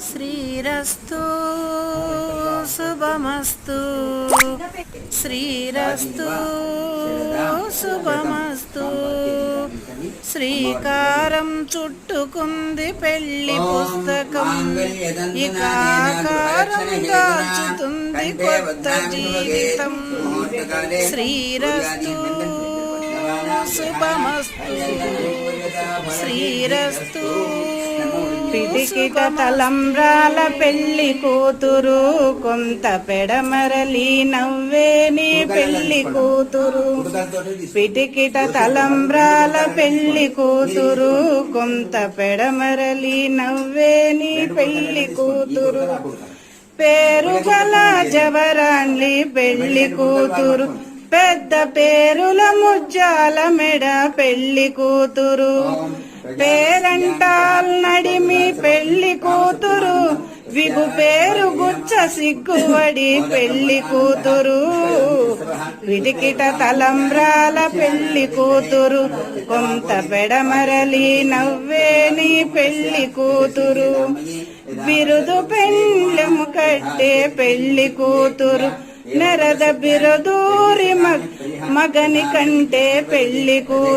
శ్రీరస్తు శుభమస్తు శ్రీరస్తు శుభమస్తు శ్రీకారం చుట్టుకుంది పెళ్లి పుస్తకం ఇక ఆకారం దాచుతుంది కొత్త జీవితం శ్రీరస్తు శుభమస్తు శ్రీరస్తు పిటికిట తలంబ్రాల పెళ్లి కూతురు కొంత పెడమరలి నవ్వేని పెళ్లి కూతురు పిటికిట తలంబ్రాల పెళ్లి కూతురు కొంత పెడమరలి నవ్వేని పెళ్లి కూతురు పేరు గల జవరాన్లి పెళ్లి కూతురు పెద్ద పేరుల ముజ్జాల మెడ పెళ్లి కూతురు పేరంటాల్ నడిమి పెళ్లి కూతురు విభు పేరు గుచ్చ సిగ్గువడి పెళ్లి కూతురు పిటికిట తలంబ్రాల పెళ్లి కూతురు కొంత పెడమరలి నవ్వేని పెళ్లి కూతురు బిరుదు పెండ్లెము కట్టే పెళ్లి కూతురు నెరద బిరుదూరి మగని కంటే పెళ్లి కూతురు